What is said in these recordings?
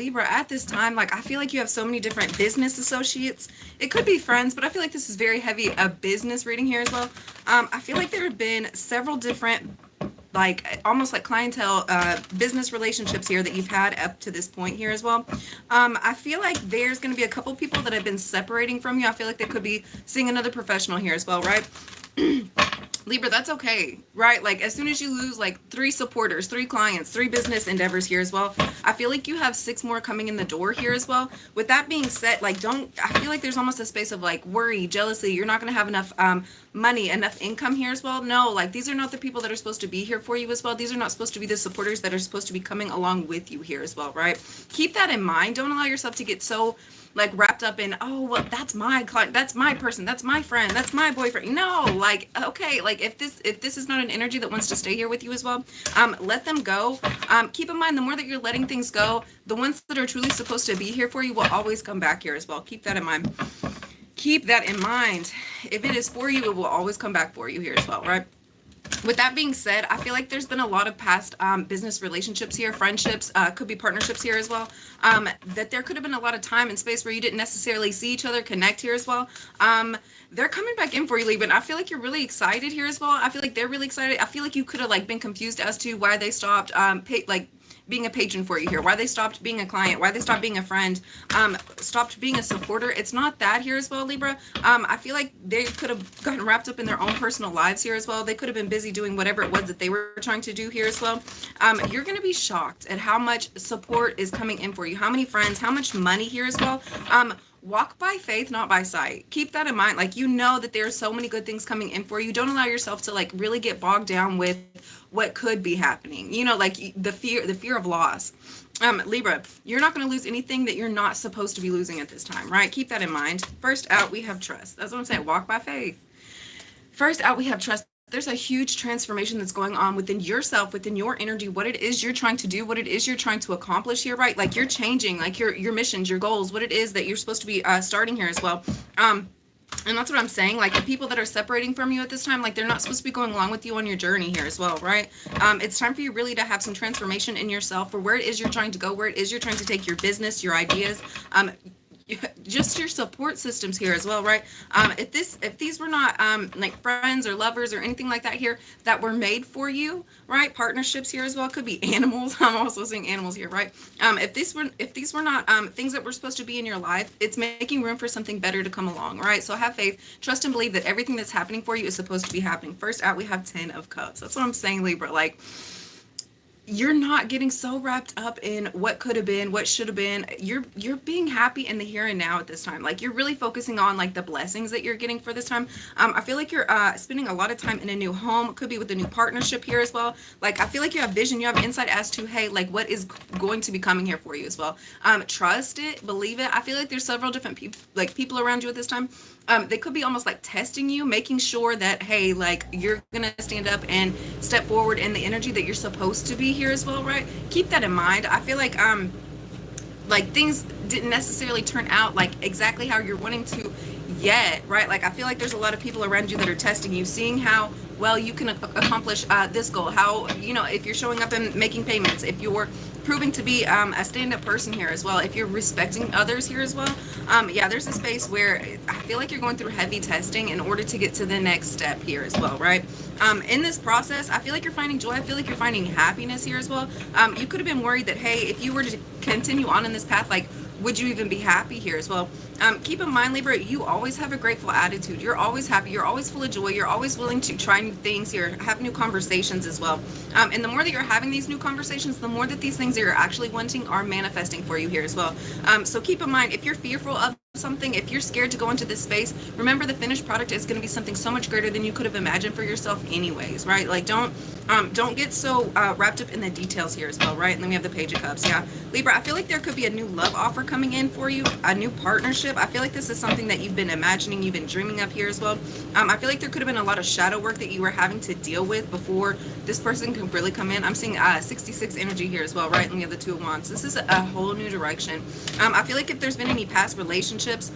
Libra, at this time, like I feel like you have so many different business associates. It could be friends, but I feel like this is very heavy a business reading here as well. I feel like there have been several different like almost like clientele business relationships here that you've had up to this point here as well. I feel like there's going to be a couple people that have been separating from you. I feel like they could be seeing another professional here as well, right? Libra, that's okay, right? Like as soon as you lose like 3 supporters, 3 clients, 3 business endeavors here as well, I feel like you have 6 more coming in the door here as well. With that being said, like I feel like there's almost a space of like worry, jealousy. You're not going to have enough money, enough income here as well. No, like these are not the people that are supposed to be here for you as well. These are not supposed to be the supporters that are supposed to be coming along with you here as well, right? Keep that in mind. Don't allow yourself to get so like wrapped up in, oh well, that's my client, that's my person, that's my friend, that's my boyfriend. No, like okay, like if this is not an energy that wants to stay here with you as well, let them go. Keep in mind, the more that you're letting things go, the ones that are truly supposed to be here for you will always come back here as well. Keep that in mind. Keep that in mind. If it is for you, it will always come back for you here as well, right? With that being said, I feel like there's been a lot of past business relationships here, friendships, could be partnerships here as well, that there could have been a lot of time and space where you didn't necessarily see each other, connect here as well. They're coming back in for you, Libra. I feel like you're really excited here as well. I feel like they're really excited. I feel like you could have like been confused as to why they stopped being a patron for you here, why they stopped being a client, why they stopped being a friend, stopped being a supporter. It's not that here as well, Libra. I feel like they could have gotten wrapped up in their own personal lives here as well. They could have been busy doing whatever it was that they were trying to do here as well. You're going to be shocked at how much support is coming in for you, how many friends, how much money here as well. Walk by faith, not by sight. Keep that in mind. Like, you know that there are so many good things coming in for you. Don't allow yourself to like really get bogged down with what could be happening. You know, like the fear of loss. Libra, you're not going to lose anything that you're not supposed to be losing at this time, right? Keep that in mind. First out, we have trust. That's what I'm saying. Walk by faith. First out, we have trust. There's a huge transformation that's going on within yourself, within your energy, what it is you're trying to do, what it is you're trying to accomplish here, right? Like you're changing, like your missions, your goals, what it is that you're supposed to be starting here as well. And that's what I'm saying. Like the people that are separating from you at this time, like they're not supposed to be going along with you on your journey here as well, right? It's time for you really to have some transformation in yourself for where it is you're trying to go, where it is you're trying to take your business, your ideas, just your support systems here as well, right? If these were not like friends or lovers or anything like that here that were made for you, right? Partnerships here as well, could be animals. I'm also seeing animals here, right? If these were not things that were supposed to be in your life, it's making room for something better to come along, right? So have faith, trust and believe that everything that's happening for you is supposed to be happening. First out, we have 10 of Cups. That's what I'm saying, Libra. Like, you're not getting so wrapped up in what could have been, what should have been. You're being happy in the here and now at this time. Like you're really focusing on like the blessings that you're getting for this time. I feel like you're spending a lot of time in a new home. It could be with a new partnership here as well. Like I feel like you have vision, you have insight as to, hey, like what is going to be coming here for you as well. Trust it, believe it. I feel like there's several different people around you at this time. They could be almost like testing you, making sure that, hey, like you're gonna stand up and step forward in the energy that you're supposed to be here as well, right? Keep that in mind. I feel like things didn't necessarily turn out like exactly how you're wanting to yet, right? Like I feel like there's a lot of people around you that are testing you, seeing how well you can accomplish this goal, how, you know, if you're showing up and making payments, if you're proving to be a stand-up person here as well, if you're respecting others here as well. Yeah, there's a space where I feel like you're going through heavy testing in order to get to the next step here as well, right? In this process, I feel like you're finding joy. I feel like you're finding happiness here as well. You could have been worried that, hey, if you were to continue on in this path, like, would you even be happy here as well? Keep in mind, Libra, you always have a grateful attitude. You're always happy. You're always full of joy. You're always willing to try new things here, have new conversations as well. And the more that you're having these new conversations, the more that these things that you're actually wanting are manifesting for you here as well. So keep in mind, if you're fearful of something, if you're scared to go into this space, remember the finished product is going to be something so much greater than you could have imagined for yourself anyways, right? Like don't get so wrapped up in the details here as well, right? And then we have the Page of Cups. Yeah, Libra, I feel like there could be a new love offer coming in for you, a new partnership. I feel like this is something that you've been imagining, you've been dreaming of here as well. I feel like there could have been a lot of shadow work that you were having to deal with before this person can really come in. I'm seeing 66 energy here as well, right? And we have the Two of Wands. This is a whole new direction. I feel like if there's been any past relationships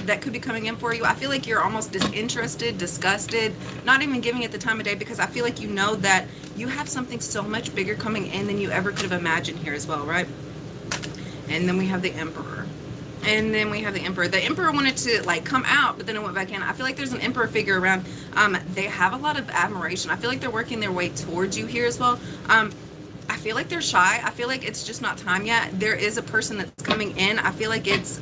that could be coming in for you, I feel like you're almost disinterested, disgusted, not even giving it the time of day, because I feel like you know that you have something so much bigger coming in than you ever could have imagined here as well, right? And then we have the Emperor. And then we have the Emperor. The Emperor wanted to like come out, but then it went back in. I feel like there's an Emperor figure around. They have a lot of admiration. I feel like they're working their way towards you here as well. I feel like they're shy. I feel like it's just not time yet. There is a person that's coming in. I feel like it's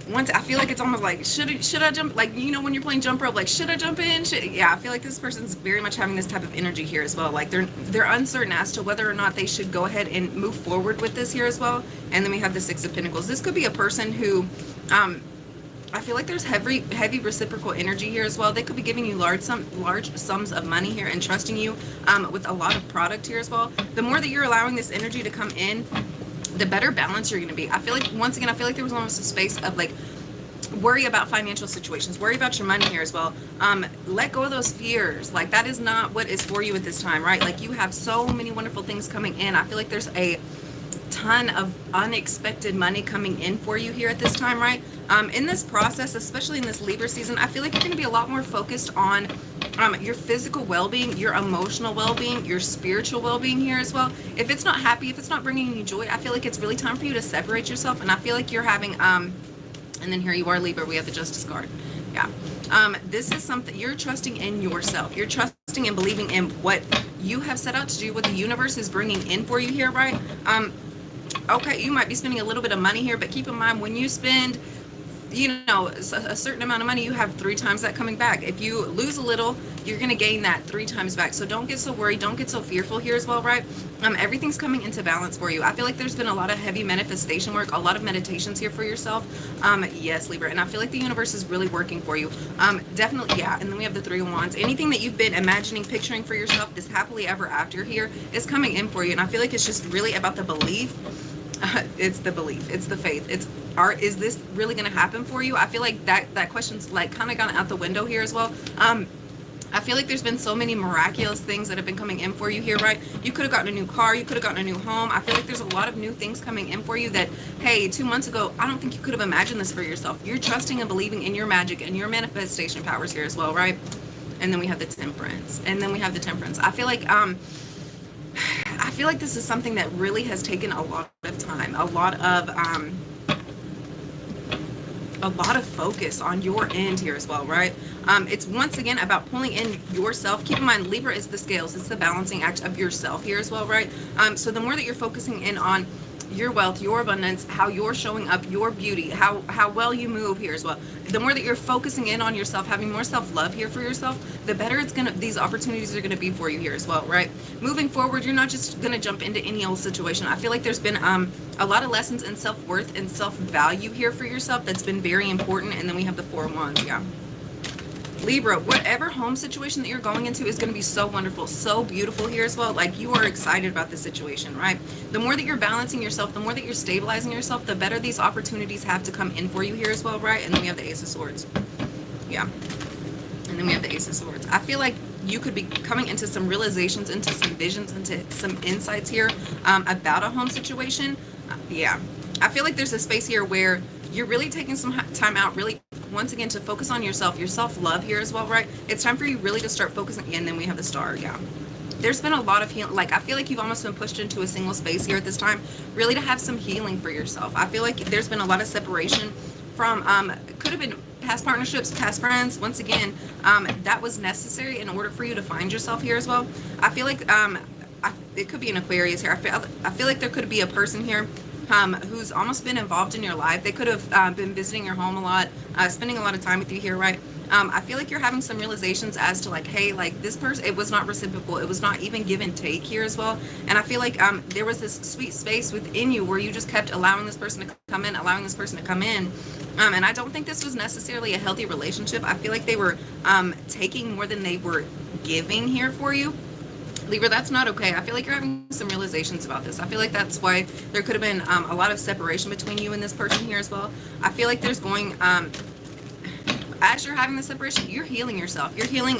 once I feel like it's almost like should I jump, like, you know, when you're playing jump rope, like should I jump in? Yeah, I feel like this person's very much having this type of energy here as well. Like they're uncertain as to whether or not they should go ahead and move forward with this here as well. And then we have the Six of Pentacles. This could be a person who I feel like there's heavy reciprocal energy here as well. They could be giving you large sums of money here and trusting you with a lot of product here as well. The more that you're allowing this energy to come in, the better balance you're going to be. I feel like, once again, I feel like there was almost a space of like worry about financial situations, worry about your money here as well. Let go of those fears. Like that is not what is for you at this time, right? Like you have so many wonderful things coming in. I feel like there's a ton of unexpected money coming in for you here at this time, right? In this process, especially in this Libra season, I feel like you're going to be a lot more focused on your physical well-being, your emotional well-being, your spiritual well-being here as well. If it's not happy, if it's not bringing you joy, I feel like it's really time for you to separate yourself. And I feel like you're having and then here you are, Libra, we have the Justice card. Yeah. This is something you're trusting in yourself. You're trusting and believing in what you have set out to do, what the universe is bringing in for you here, right? Okay, you might be spending a little bit of money here, but keep in mind, when you spend, you know, a certain amount of money, you have 3 times that coming back. If you lose a little, you're going to gain that 3 times back. So don't get so worried. Don't get so fearful here as well, right? Everything's coming into balance for you. I feel like there's been a lot of heavy manifestation work, a lot of meditations here for yourself. Yes, Libra. And I feel like the universe is really working for you. Definitely, yeah. And then we have the 3 of Wands. Anything that you've been imagining, picturing for yourself, this happily ever after here is coming in for you. And I feel like it's just really about the belief. It's the belief, it's the faith, it's is this really going to happen for you? I feel like that question's like kind of gone out the window here as well. I feel like there's been so many miraculous things that have been coming in for you here, right? You could have gotten a new car, you could have gotten a new home. I feel like there's a lot of new things coming in for you that, hey, 2 months ago, I don't think you could have imagined this for yourself. You're trusting and believing in your magic and your manifestation powers here as well, right? And then we have the Temperance, and then we have the Temperance. I feel like this is something that really has taken a lot of time, a lot of focus on your end here as well, right? It's once again about pulling in yourself. Keep in mind, Libra is the scales. It's the balancing act of yourself here as well, right? So the more that you're focusing in on your wealth, your abundance, how you're showing up, your beauty, how well you move here as well, the more that you're focusing in on yourself, having more self-love here for yourself, the better these opportunities are gonna be for you here as well, right? Moving forward, you're not just gonna jump into any old situation. I feel like there's been a lot of lessons in self-worth and self-value here for yourself that's been very important. And then we have the 4 of Wands, yeah. Libra, whatever home situation that you're going into is going to be so wonderful, so beautiful here as well. Like you are excited about the situation, right? The more that you're balancing yourself, the more that you're stabilizing yourself, the better these opportunities have to come in for you here as well, right? And then we have the Ace of Swords. Yeah. And then we have the Ace of Swords. I feel like you could be coming into some realizations, into some visions, into some insights here about a home situation. Yeah. I feel like there's a space here where you're really taking some time out, really, once again, to focus on yourself, your self-love here as well, right? It's time for you really to start focusing. And then we have the Star, yeah. There's been a lot of healing. Like, I feel like you've almost been pushed into a single space here at this time, really to have some healing for yourself. I feel like there's been a lot of separation from, could have been past partnerships, past friends. Once again, that was necessary in order for you to find yourself here as well. I feel like it could be an Aquarius here. I feel like there could be a person here who's almost been involved in your life. They could have been visiting your home a lot, spending a lot of time with you here, right? I feel like you're having some realizations as to like, hey, like this person, it was not reciprocal. It was not even give and take here as well. And I feel like there was this sweet space within you where you just kept allowing this person to come in, allowing this person to come in. And I don't think this was necessarily a healthy relationship. I feel like they were taking more than they were giving here for you. Libra, that's not okay. I feel like you're having some realizations about this. I feel like that's why there could have been a lot of separation between you and this person here as well. I feel like there's going, as you're having the separation, you're healing yourself. You're healing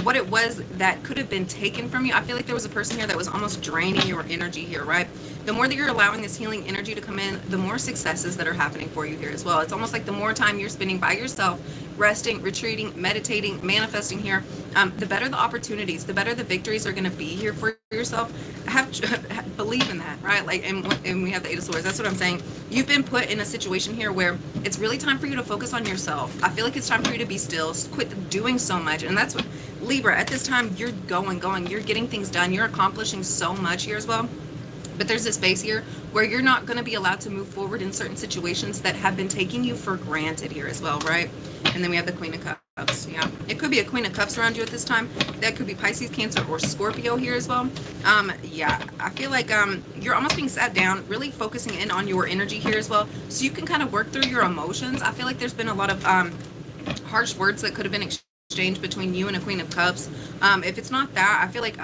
what it was that could have been taken from you. I feel like there was a person here that was almost draining your energy here, right? The more that you're allowing this healing energy to come in, the more successes that are happening for you here as well. It's almost like the more time you're spending by yourself, resting, retreating, meditating, manifesting here, the better the opportunities, the better the victories are going to be here for yourself. yourself, believe in that, right? Like, and we have the Eight of Swords. That's what I'm saying. You've been put in a situation here where it's really time for you to focus on yourself. I feel like it's time for you to be still, quit doing so much. And that's what, Libra, at this time, you're going, you're getting things done. You're accomplishing so much here as well. But there's a space here where you're not going to be allowed to move forward in certain situations that have been taking you for granted here as well, right? And then we have the Queen of Cups. Yeah, it could be a Queen of Cups around you at this time. That could be Pisces, Cancer, or Scorpio here as well. Yeah, I feel like you're almost being sat down, really focusing in on your energy here as well, so you can kind of work through your emotions. I feel like there's been a lot of harsh words that could have been exchanged between you and a Queen of Cups. If it's not that, I feel like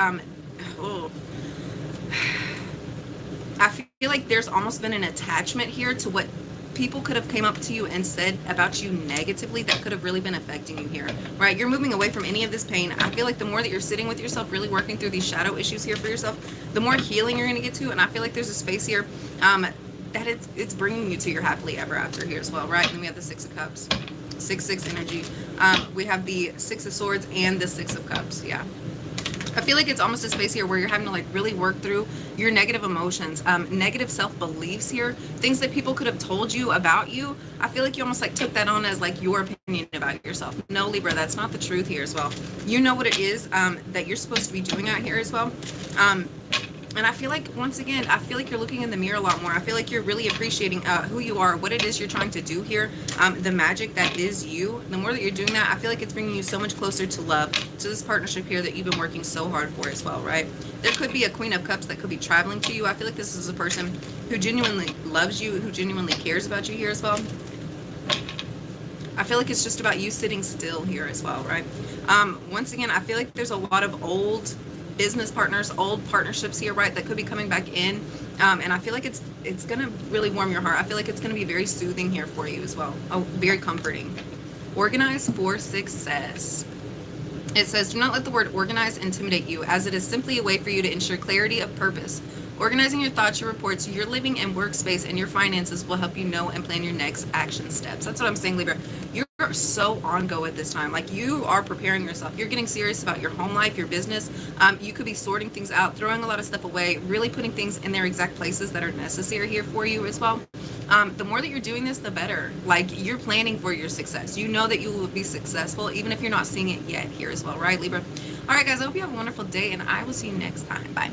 I feel like there's almost been an attachment here to what people could have came up to you and said about you negatively that could have really been affecting you here, right? You're moving away from any of this pain. I feel like the more that you're sitting with yourself, really working through these shadow issues here for yourself, the more healing you're going to get to. And I feel like there's a space here that it's bringing you to your happily ever after here as well, right? And then we have the Six of Cups, 6-6 energy. We have the Six of Swords and the Six of Cups. Yeah. I feel like it's almost a space here where you're having to like really work through your negative emotions, negative self-beliefs here, things that people could have told you about you. I feel like you almost like took that on as like your opinion about yourself. No, Libra, that's not the truth here as well. You know what it is that you're supposed to be doing out here as well. And I feel like, once again, I feel like you're looking in the mirror a lot more. I feel like you're really appreciating who you are, what it is you're trying to do here, the magic that is you. The more that you're doing that, I feel like it's bringing you so much closer to love, to this partnership here that you've been working so hard for as well, right? There could be a Queen of Cups that could be traveling to you. I feel like this is a person who genuinely loves you, who genuinely cares about you here as well. I feel like it's just about you sitting still here as well, right? Once again, I feel like there's a lot of old business partners, old partnerships here, right, that could be coming back in, and I feel like it's gonna really warm your heart. I feel like it's gonna be very soothing here for you as well. Oh, very comforting. Organize for success. It says, do not let the word organize intimidate you, as it is simply a way for you to ensure clarity of purpose. Organizing your thoughts, your reports, your living and workspace, and your finances will help you know and plan your next action steps. That's what I'm saying, Libra. You're so on go at this time. Like, you are preparing yourself. You're getting serious about your home life, your business. You could be sorting things out, throwing a lot of stuff away, really putting things in their exact places that are necessary here for you as well. The more that you're doing this, the better. Like, you're planning for your success. You know that you will be successful, even if you're not seeing it yet here as well, right, Libra? All right, guys, I hope you have a wonderful day, and I will see you next time. Bye.